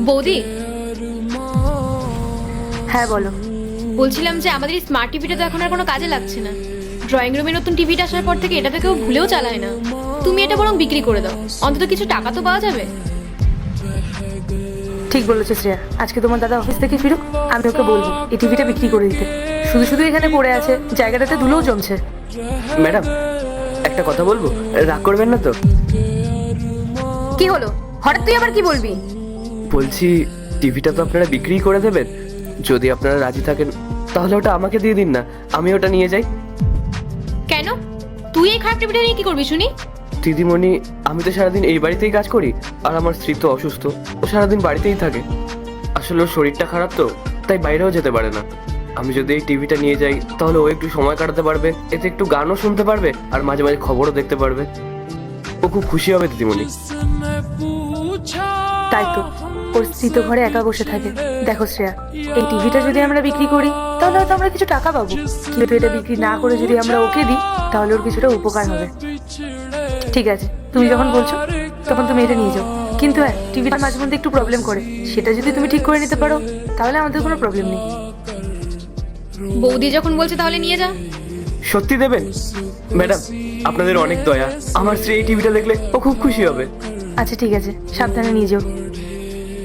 বৌদি, হ্যাঁ বলো। বলছিলাম যে আমাদের এই স্মার্ট টিভিটা তো এখন আর কোনো কাজে লাগছে না। ড্রয়িং রুমে নতুন টিভিটা আসার পর থেকে এটা তো কেউ ভুলেও চালায় না। তুমি এটা বরং বিক্রি করে দাও, অন্তত কিছু টাকা তো পাওয়া যাবে। ঠিক বলেছো শ্রেয়া, আজকে তোমার দাদা অফিস থেকে ফিরুক, আমি ওকে বলবো এই টিভিটা বিক্রি করে দিতে। শুধু শুধু এখানে পড়ে আছে, জায়গাটাতে ধুলোও জমছে। ম্যাডাম, একটা কথা বলবো, রাগ করবেন না তো? কি হলো হঠাৎ, তুই আবার কি বলবি? বলছি টিভিটা তো আপনারা বিক্রি করে দেবেন, যদি আপনারা রাজি থাকেন তাহলে ওটা আমাকে দিয়ে দিন না, আমি ওটা নিয়ে যাই। কেন? তুই এই খারাপ টিভিটা নিয়ে কি করবি শুনি? দিদিমণি, আমি তো সারাদিন এই বাড়িতেই কাজ করি, আর আমার স্ত্রী তো অসুস্থ, ও সারাদিন বাড়িতেই থাকে। আসলে ওর শরীরটা খারাপ তো, তাই বাইরেও যেতে পারে না। আমি যদি এই টিভিটা নিয়ে যাই তাহলে ও একটু সময় কাটাতে পারবে, এতে একটু গানও শুনতে পারবে, আর মাঝে মাঝে খবরও দেখতে পারবে। ও খুব খুশি হবে দিদিমণি। তাই তো, ওর স্ত্রী তো ঘরে একা বসে থাকে। দেখো শ্রেয়া, এই টিভিটা যদি আমরা বিক্রি করি তাহলে হয়তো আমরা কিছু টাকা পাবো, কিন্তু এটা বিক্রি না করে যদি আমরা ওকে দিই তাহলে ওর কিছুটা উপকার হবে। ঠিক আছে, তুমি যখন বলছো তখন তুমি এটা নিয়ে যাও, কিন্তু হ্যাঁ, টিভিটা মাঝে মধ্যে একটু প্রবলেম করে, সেটা যদি তুমি ঠিক করে নিতে পারো তাহলে আমাদের কোনো প্রবলেম নেই। বৌদি যখন বলছে তাহলে নিয়ে যা। সত্যি দেবেন? ম্যাডাম, আপনাদের অনেক দয়া, আমার স্ত্রী এই টিভিটা দেখলে ও খুব খুশি হবে। আচ্ছা ঠিক আছে, সাবধানে নিয়ে যাও।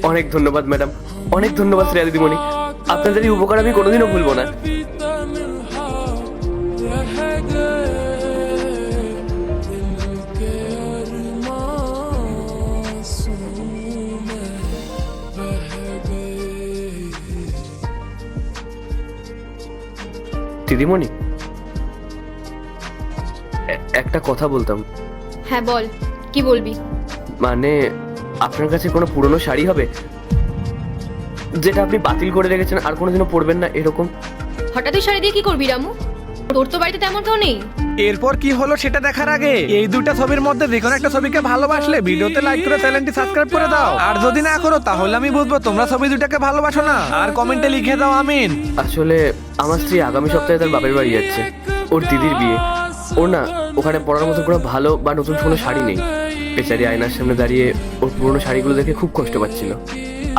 অনেক ধন্যবাদ ম্যাডাম, অনেক ধন্যবাদ শ্রেয়া দিদিমণি, আপনাদের এই উপকার আমি কোনোদিনও ভুলবো না। দিদিমণি, একটা কথা বলতাম। হ্যাঁ বল, কি বলবি? মানে আপনার কাছে কোনো পুরনো শাড়ি হবে যেটা আপনি বাতিল করে রেখেছেন আর কোনোদিনও পরবেন না এরকম? হঠাৎ তুই শাড়ি দিয়ে কি করবি রামু? তোর তো বাড়িতে তেমন কেউ নেই। এরপর কি হলো সেটা দেখার আগে এই দুইটা ছবির মধ্যে যে কোনো একটা ছবিকে ভালোবাসলে ভিডিওতে লাইক করে চ্যানেলটি সাবস্ক্রাইব করে দাও, আর যদি না করো তাহলে আমি বুঝবো তোমরা ছবি দুটাকে ভালোবাসো না, আর কমেন্টে লিখে দাও আমিন। আসলে আমার স্ত্রী আগামী সপ্তাহে তার বাপের বাড়ি যাচ্ছে, ওর দিদির বিয়ে। ওর না ওখানে পরার মতো কোনো ভালো বা নতুন কোনো শাড়ি নেই। বেচারি আয়নার সামনে দাঁড়িয়ে ওর পুরনো শাড়িগুলো দেখে খুব কষ্ট পাচ্ছিল।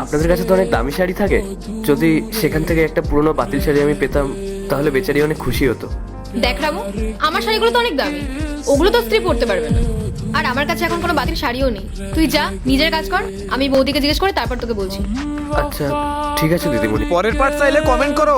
আপনাদের কাছে তো অনেক দামি শাড়ি থাকে, যদি সেখান থেকে একটা পুরনো বাতিল শাড়ি আমি পেতাম তাহলে বেচারি অনেক খুশি হতো। দেখ রামু, আমার শাড়িগুলো তো অনেক দামি, ওগুলো তো স্ত্রী পরতে পারবে না, আর আমার কাছে এখন কোনো বাতিল শাড়িও নেই। তুই যা, নিজের কাজ কর, আমি বৌদিকে জিজ্ঞেস করে তারপর তোকে বলছি। আচ্ছা ঠিক আছে দিদিমণি। পরের পার্ট চাইলে কমেন্ট করো।